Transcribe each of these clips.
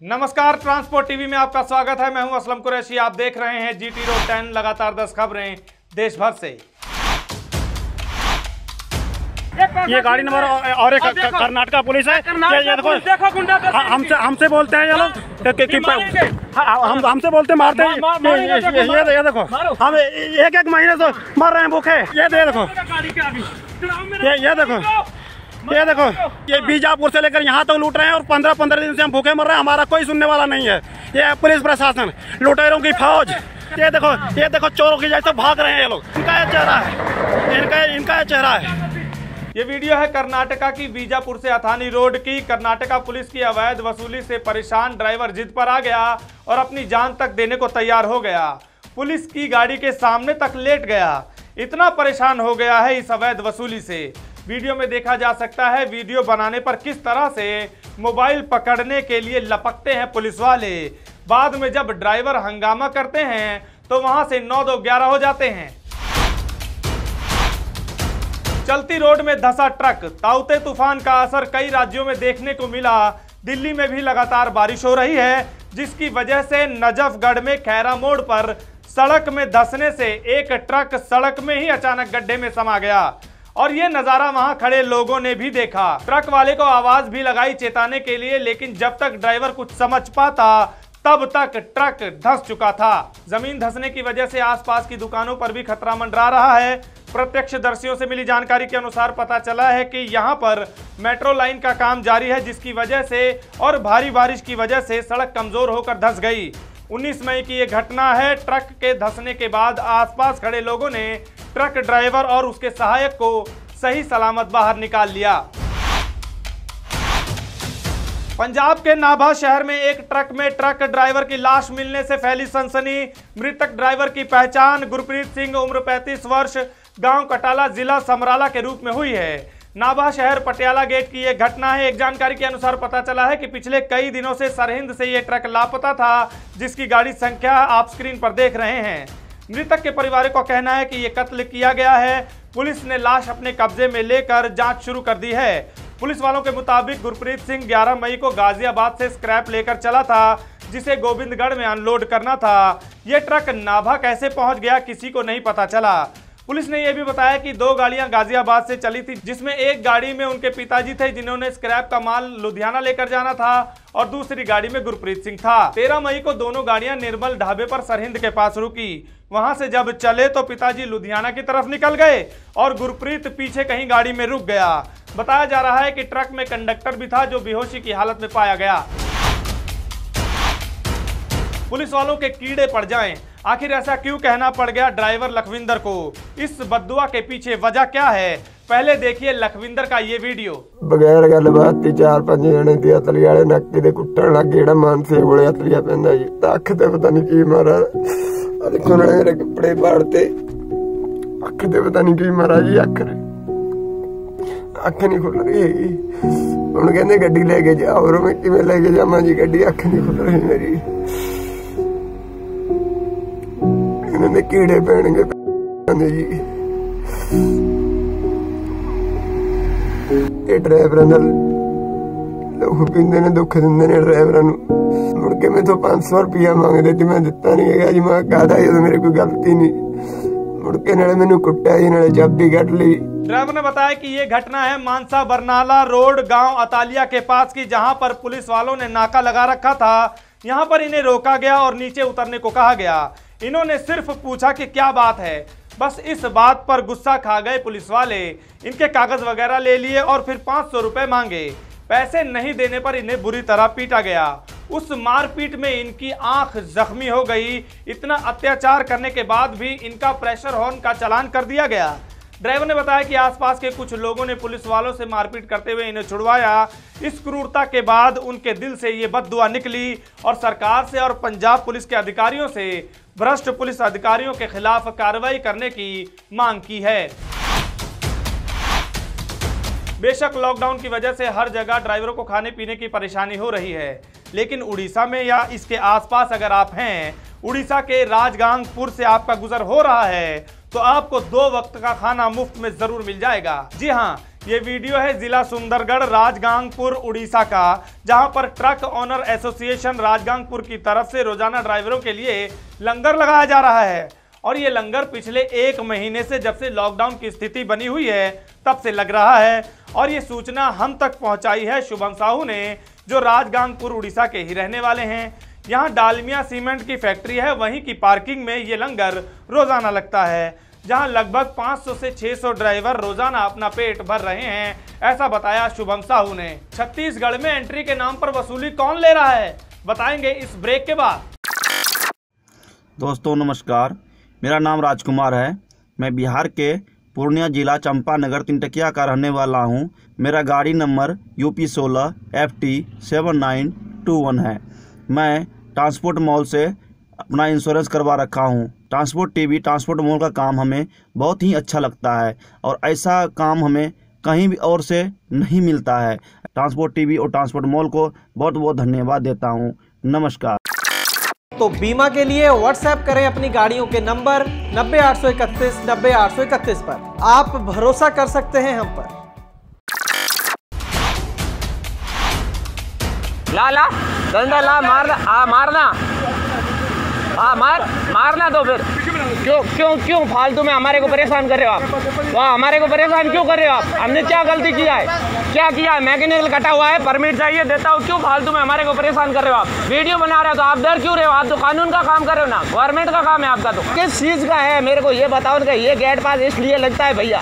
नमस्कार, transport TV में आपका स्वागत है। मैं हूं असलम कुरैशी। आप देख रहे हैं जीटी रोड 10। लगातार 10 खबरें देश भर से। ये गाड़ी नंबर और एक कर्नाटका पुलिस है। ये देखो हमसे बोलते हैं ये लोग, हमसे बोलते मारते हैं। ये देखो हम एक महीने से मर रहे हैं भूखे। ये देखो, ये देखो ये बीजापुर से लेकर यहाँ तक लूट रहे हैं और 15-15 दिन से हम भूखे मर रहे हैं। हमारा कोई सुनने वाला नहीं है। ये पुलिस प्रशासन, लुटेरों की फौज। ये देखो चोरों की जैसे भाग रहे हैं ये लोग। इनका ये चेहरा है, इनका ये चेहरा है। ये वीडियो है कर्नाटका की बीजापुर से अथानी रोड की। कर्नाटका पुलिस की अवैध वसूली से परेशान ड्राइवर जिद पर आ गया और अपनी जान तक देने को तैयार हो गया। पुलिस की गाड़ी के सामने तक लेट गया। इतना परेशान हो गया है इस अवैध वसूली से। वीडियो में देखा जा सकता है वीडियो बनाने पर किस तरह से मोबाइल पकड़ने के लिए लपकते हैं पुलिस वाले। बाद में जब ड्राइवर हंगामा करते हैं तो वहां से 9-2-11 हो जाते हैं। चलती रोड में धंसा ट्रक। ताउते तूफान का असर कई राज्यों में देखने को मिला। दिल्ली में भी लगातार बारिश हो रही है, जिसकी वजह से नजफगढ़ में खैरा मोड़ पर सड़क में धंसने से एक ट्रक सड़क में ही अचानक गड्ढे में समा गया और ये नजारा वहां खड़े लोगों ने भी देखा। ट्रक वाले को आवाज भी लगाई चेताने के लिए, लेकिन जब तक ड्राइवर कुछ समझ पाता तब तक ट्रक धंस चुका था। जमीन धंसने की वजह से आसपास की दुकानों पर भी खतरा मंडरा रहा है। प्रत्यक्षदर्शियों से मिली जानकारी के अनुसार पता चला है कि यहां पर मेट्रो लाइन का काम जारी है, जिसकी वजह से और भारी बारिश की वजह से सड़क कमजोर होकर धंस गई। 19 मई की ये घटना है। ट्रक के धंसने के बाद आसपास खड़े लोगों ने ट्रक ड्राइवर और उसके सहायक को सही सलामत बाहर निकाल लिया। पंजाब के नाभा शहर में एक ट्रक में ट्रक ड्राइवर की लाश मिलने से फैली सनसनी। मृतक ड्राइवर की पहचान गुरप्रीत सिंह, उम्र 35 वर्ष, गांव कटाला, जिला समराला के रूप में हुई है। नाभा शहर पटियाला गेट की यह घटना है। एक जानकारी के अनुसार पता चला है कि पिछले कई दिनों से सरहिंद से यह ट्रक लापता था, जिसकी गाड़ी संख्या आप स्क्रीन पर देख रहे हैं। मृतक के परिवार का कहना है कि यह कत्ल किया गया है। पुलिस ने लाश अपने कब्जे में लेकर जांच शुरू कर दी है। पुलिस वालों के मुताबिक गुरप्रीत सिंह 11 मई को गाजियाबाद से स्क्रैप लेकर चला था, जिसे गोविंदगढ़ में अनलोड करना था। यह ट्रक नाभा कैसे पहुंच गया किसी को नहीं पता चला। पुलिस ने यह भी बताया कि 2 गाड़ियां गाजियाबाद से चली थी, जिसमें एक गाड़ी में उनके पिताजी थे जिन्होंने स्क्रैप का माल लुधियाना लेकर जाना था और दूसरी गाड़ी में गुरप्रीत सिंह था। 13 मई को दोनों गाड़ियां निर्मल ढाबे पर सरहिंद के पास रुकी। वहां से जब चले तो पिताजी लुधियाना की तरफ निकल गए और गुरप्रीत पीछे कहीं गाड़ी में रुक गया। बताया जा रहा है कि ट्रक में कंडक्टर भी था, जो बेहोशी की हालत में पाया गया। पुलिस वालों के कीड़े पड़ जाएं। आखिर ऐसा क्यों कहना पड़ गया ड्राइवर लखविंदर को? इस बद्दुआ के पीछे वजह क्या है? पहले देखिए लखविंदर का ये वीडियो। बगैर गलबात 4-5 जने दी अतली वाले नक्की दे कुट्टण लग गए। मानसे कोले अतलिया पैंदा जी। अख ते पता नहीं की मारा। देखो ना मेरे कपड़े पाड़ते। अख ते पता नहीं की मारा जी। अख नहीं खुल रही है। हुण कहंदे गड्डी लेके जाओ। और मैं किवें लेके जावां जी गड्डी? अख नहीं खुल रही मेरी। कीड़े पैणगे जी। ये ड्राइवरां नाल लोग पींदे ने, दुख दिंदे ने ड्राइवरां नूं। मुड़ के मैं तो 500 रुपया मंगदे ते मैं दिता नहीं है जी। मैं कहदा ये मेरी कोई गलती नहीं। मुड़ के नाले मैनूं कुट्टिया जी, नाले चाबी कट ली। ड्राइवर ने बताया कि ये घटना है मानसा बरनाला रोड गांव अतालिया के पास की, जहां पर पुलिस वालों ने नाका लगा रखा था। यहां पर इन्हें रोका गया और नीचे उतरने को कहा गया। इन्होंने सिर्फ पूछा कि क्या बात है। बस इस बात पर गुस्सा खा गए पुलिस वाले। इनके कागज वगैरह ले लिए और फिर 500 रुपए मांगे। पैसे नहीं देने पर इन्हें बुरी तरह पीटा गया। उस मारपीट में इनकी आंख जख्मी हो गई। इतना अत्याचार करने के बाद भी इनका प्रेशर हॉर्न का चालान कर दिया गया। ड्राइवर ने बताया कि आसपास के कुछ लोगों ने पुलिस वालों से मारपीट करते हुए इन्हें छुड़वाया। इस क्रूरता के बाद उनके दिल से ये बद्दुआ निकली और सरकार से और पंजाब पुलिस के अधिकारियों से भ्रष्ट पुलिस अधिकारियों के खिलाफ कार्रवाई करने की मांग की है। बेशक लॉकडाउन की वजह से हर जगह ड्राइवरों को खाने पीने की परेशानी हो रही है, लेकिन उड़ीसा में या इसके आसपास अगर आप हैं, उड़ीसा के राजगांगपुर से आपका गुजर हो रहा है, तो आपको 2 वक्त का खाना मुफ्त में जरूर मिल जाएगा। जी हाँ, ये वीडियो है जिला सुंदरगढ़ राजगांगपुर उड़ीसा का, जहां पर ट्रक ऑनर एसोसिएशन राजगांगपुर की तरफ से रोजाना ड्राइवरों के लिए लंगर लगाया जा रहा है। और ये लंगर पिछले 1 महीने से, जब से लॉकडाउन की स्थिति बनी हुई है, तब से लग रहा है। और ये सूचना हम तक पहुंचाई है शुभम साहू ने, जो राजगांगपुर उड़ीसा के ही रहने वाले हैं। यहाँ डालमिया सीमेंट की फैक्ट्री है, वहीं की पार्किंग में ये लंगर रोजाना लगता है, जहां लगभग 500 से 600 ड्राइवर रोजाना अपना पेट भर रहे हैं, ऐसा बताया शुभम साहू ने। छत्तीसगढ़ में एंट्री के नाम पर वसूली कौन ले रहा है, बताएंगे इस ब्रेक के बाद। दोस्तों नमस्कार, मेरा नाम राजकुमार है। मैं बिहार के पूर्णिया जिला चंपानगर तिनटकिया का रहने वाला हूं। मेरा गाड़ी नंबर UP 16 FT 7921 है। मैं ट्रांसपोर्ट मॉल से अपना इंश्योरेंस करवा रखा हूं। ट्रांसपोर्ट TV, ट्रांसपोर्ट मॉल का काम हमें बहुत ही अच्छा लगता है और ऐसा काम हमें कहीं भी और से नहीं मिलता है। ट्रांसपोर्ट TV और ट्रांसपोर्ट मॉल को बहुत बहुत धन्यवाद देता हूं। नमस्कार। तो बीमा के लिए व्हाट्सएप करें अपनी गाड़ियों के नंबर 90-831 90-831 पर। आप भरोसा कर सकते हैं हम पर। ला ला डंडा ला, मारना मारना तो फिर क्यों फालतू में हमारे को परेशान कर रहे हो आप? वाह, हमारे को परेशान क्यों कर रहे हो आप? हमने क्या गलती किया है? क्या किया है? मैकेनिकल कटा हुआ है, परमिट चाहिए, देता हूँ। क्यों फालतू में हमारे को परेशान कर रहे हो आप? वीडियो बना रहे हो तो आप डर क्यों रहे हो? आप तो कानून का काम कर रहे हो ना, गवर्नमेंट का काम है आपका। तो किस चीज का है मेरे को ये बताओ ना। ये गेट पास इसलिए लगता है भैया,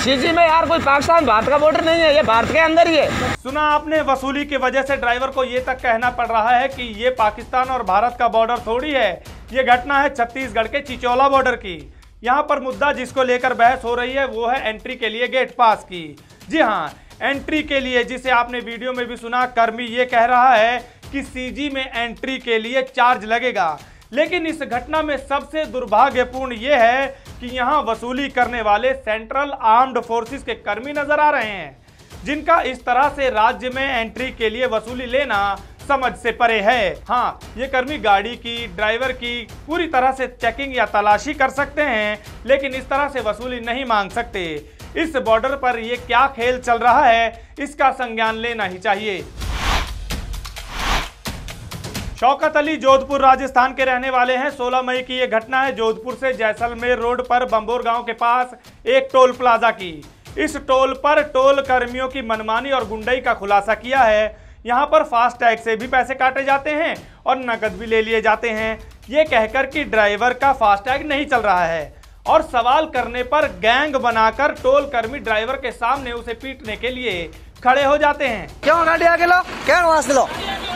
सीजी में यार कोई पाकिस्तान भारत का बॉर्डर नहीं है, ये भारत के अंदर ही है। सुना आपने, वसूली की वजह से ड्राइवर को ये तक कहना पड़ रहा है कि ये पाकिस्तान और भारत का बॉर्डर थोड़ी है। ये घटना है छत्तीसगढ़ के चिचौला बॉर्डर की। यहाँ पर मुद्दा जिसको लेकर बहस हो रही है वो है एंट्री के लिए गेट पास की। जी हाँ, एंट्री के लिए, जिसे आपने वीडियो में भी सुना, कर्मी ये कह रहा है कि सीजी में एंट्री के लिए चार्ज लगेगा। लेकिन इस घटना में सबसे दुर्भाग्यपूर्ण ये है कि यहाँ वसूली करने वाले सेंट्रल आर्म्ड फोर्सेस के कर्मी नजर आ रहे हैं, जिनका इस तरह से राज्य में एंट्री के लिए वसूली लेना समझ से परे है। हाँ, ये कर्मी गाड़ी की, ड्राइवर की पूरी तरह से चेकिंग या तलाशी कर सकते हैं, लेकिन इस तरह से वसूली नहीं मांग सकते। इस बॉर्डर पर ये क्या खेल चल रहा है, इसका संज्ञान लेना ही चाहिए। शौकत अली जोधपुर राजस्थान के रहने वाले हैं। 16 मई की ये घटना है जोधपुर से जैसलमेर रोड पर बंबोर गांव के पास एक टोल प्लाजा की। इस टोल पर टोल कर्मियों की मनमानी और गुंडई का खुलासा किया है। यहां पर फास्टैग से भी पैसे काटे जाते हैं और नकद भी ले लिए जाते हैं, ये कहकर कि ड्राइवर का फास्टैग नहीं चल रहा है। और सवाल करने पर गैंग बनाकर टोल कर्मी ड्राइवर के सामने उसे पीटने के लिए खड़े हो जाते हैं। क्यों गाड़ी आगे लो, क्या नवाज लो,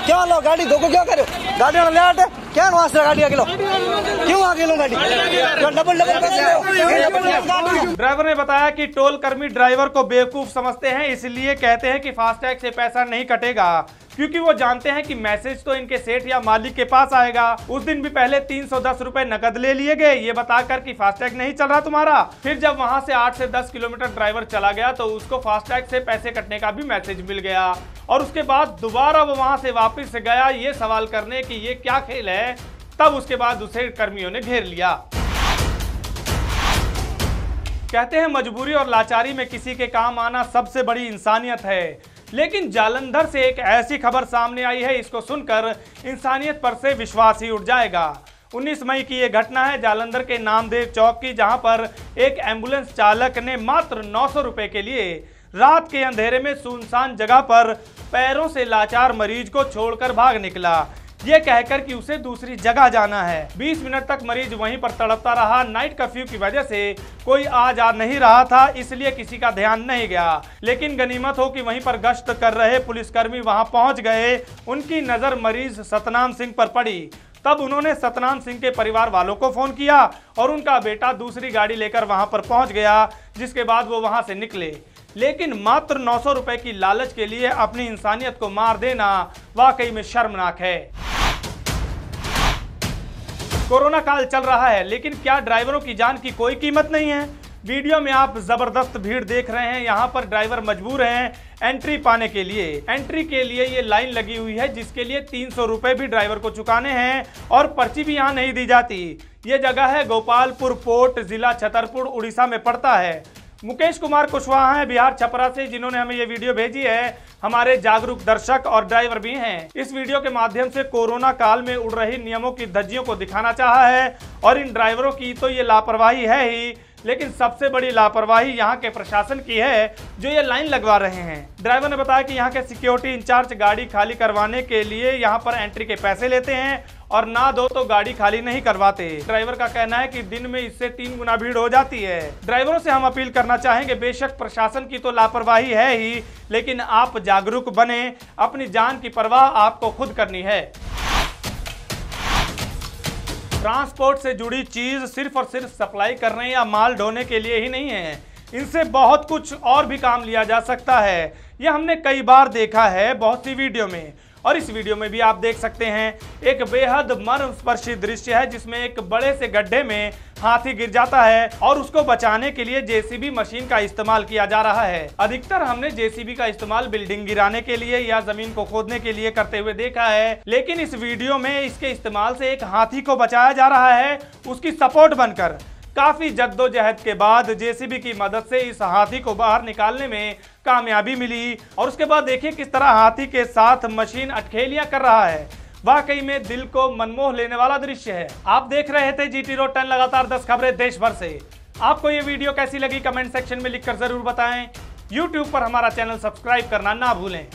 क्यों लो गाड़ी धोखो, क्या करो गाड़ी ले आटे, क्या नवाज गाड़ी आगे लो, क्यों आगे लो गाड़ी, डबल ड्राइवर ने बताया कि टोल कर्मी ड्राइवर को बेवकूफ समझते हैं, इसलिए कहते हैं कि फास्टैग से पैसा नहीं कटेगा, क्योंकि वो जानते हैं कि मैसेज तो इनके सेठ या मालिक के पास आएगा। उस दिन भी पहले 310 रुपए नकद ले लिए गए, ये बताकर कि फास्टैग नहीं चल रहा तुम्हारा। फिर जब वहां से 8 से 10 किलोमीटर ड्राइवर चला गया तो उसको फास्टैग से पैसे कटने का भी मैसेज मिल गया, और उसके बाद दोबारा वो वहां से वापस गया ये सवाल करने कि ये क्या खेल है। तब उसके बाद उसे कर्मियों ने घेर लिया। कहते हैं मजबूरी और लाचारी में किसी के काम आना सबसे बड़ी इंसानियत है। लेकिन जालंधर से एक ऐसी खबर सामने आई है, इसको सुनकर इंसानियत पर से विश्वास ही उठ जाएगा। 19 मई की ये घटना है जालंधर के नामदेव चौक की, जहां पर एक एम्बुलेंस चालक ने मात्र 900 रुपए के लिए रात के अंधेरे में सुनसान जगह पर पैरों से लाचार मरीज को छोड़कर भाग निकला, ये कहकर कि उसे दूसरी जगह जाना है। 20 मिनट तक मरीज वहीं पर तड़पता रहा। नाइट कर्फ्यू की वजह से कोई आ जा नहीं रहा था, इसलिए किसी का ध्यान नहीं गया। लेकिन गनीमत हो कि वहीं पर गश्त कर रहे पुलिसकर्मी वहां पहुंच गए। उनकी नजर मरीज सतनाम सिंह पर पड़ी। तब उन्होंने सतनाम सिंह के परिवार वालों को फोन किया और उनका बेटा दूसरी गाड़ी लेकर वहां पर पहुंच गया, जिसके बाद वो वहां से निकले। लेकिन मात्र 900 रुपए की लालच के लिए अपनी इंसानियत को मार देना वाकई में शर्मनाक है। कोरोना काल चल रहा है, लेकिन क्या ड्राइवरों की जान की कोई कीमत नहीं है? वीडियो में आप जबरदस्त भीड़ देख रहे हैं। यहाँ पर ड्राइवर मजबूर हैं एंट्री पाने के लिए। एंट्री के लिए ये लाइन लगी हुई है, जिसके लिए 300 रुपए भी ड्राइवर को चुकाने हैं और पर्ची भी यहाँ नहीं दी जाती। ये जगह है गोपालपुर पोर्ट, जिला छतरपुर, उड़ीसा में पड़ता है। मुकेश कुमार कुशवाहा हैं बिहार छपरा से, जिन्होंने हमें ये वीडियो भेजी है। हमारे जागरूक दर्शक और ड्राइवर भी हैं। इस वीडियो के माध्यम से कोरोना काल में उड़ रही नियमों की धज्जियों को दिखाना चाहा है। और इन ड्राइवरों की तो ये लापरवाही है ही, लेकिन सबसे बड़ी लापरवाही यहाँ के प्रशासन की है, जो ये लाइन लगवा रहे हैं। ड्राइवर ने बताया कि यहाँ के सिक्योरिटी इंचार्ज गाड़ी खाली करवाने के लिए यहाँ पर एंट्री के पैसे लेते हैं और ना दो तो गाड़ी खाली नहीं करवाते। ड्राइवर का कहना है कि दिन में इससे 3 गुना भीड़ हो जाती है। ड्राइवरों से हम अपील करना चाहेंगे, बेशक प्रशासन की तो लापरवाही है ही, लेकिन आप जागरूक बने। अपनी जान की परवाह आपको खुद करनी है। ट्रांसपोर्ट से जुड़ी चीज सिर्फ और सिर्फ सप्लाई करने या माल ढोने के लिए ही नहीं है। इनसे बहुत कुछ और भी काम लिया जा सकता है। यह हमने कई बार देखा है बहुत सी वीडियो में, और इस वीडियो में भी आप देख सकते हैं। एक बेहद मर्मस्पर्शी दृश्य है जिसमें एक बड़े से गड्ढे में हाथी गिर जाता है और उसको बचाने के लिए जेसीबी मशीन का इस्तेमाल किया जा रहा है। अधिकतर हमने जेसीबी का इस्तेमाल बिल्डिंग गिराने के लिए या जमीन को खोदने के लिए करते हुए देखा है, लेकिन इस वीडियो में इसके इस्तेमाल से एक हाथी को बचाया जा रहा है, उसकी सपोर्ट बनकर। काफी जद्दोजहद के बाद जेसीबी की मदद से इस हाथी को बाहर निकालने में कामयाबी मिली, और उसके बाद देखिए किस तरह हाथी के साथ मशीन अटखेलियां कर रहा है। वाकई में दिल को मनमोह लेने वाला दृश्य है। आप देख रहे थे जीटी रोड 10 लगातार 10 खबरें देश भर से। आपको ये वीडियो कैसी लगी कमेंट सेक्शन में लिखकर जरूर बताएं। YouTube पर हमारा चैनल सब्सक्राइब करना ना भूलें।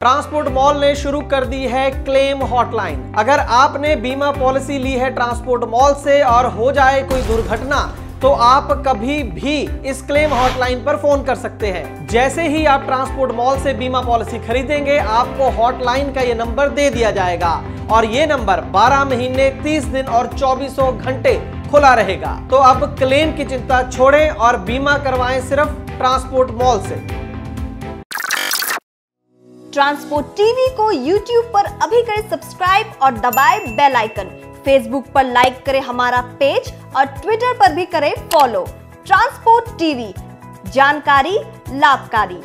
ट्रांसपोर्ट मॉल ने शुरू कर दी है क्लेम हॉटलाइन। अगर आपने बीमा पॉलिसी ली है ट्रांसपोर्ट मॉल से और हो जाए कोई दुर्घटना, तो आप कभी भी इस क्लेम हॉटलाइन पर फोन कर सकते हैं। जैसे ही आप ट्रांसपोर्ट मॉल से बीमा पॉलिसी खरीदेंगे, आपको हॉटलाइन का ये नंबर दे दिया जाएगा, और ये नंबर 12 महीने 30 दिन और 24 घंटे खुला रहेगा। तो अब क्लेम की चिंता छोड़ें और बीमा करवाएं सिर्फ ट्रांसपोर्ट मॉल से। ट्रांसपोर्ट टीवी को YouTube पर अभी करें सब्सक्राइब और दबाएं बेल आइकन। फेसबुक पर लाइक करें हमारा पेज और ट्विटर पर भी करें फॉलो। ट्रांसपोर्ट टीवी, जानकारी लाभकारी।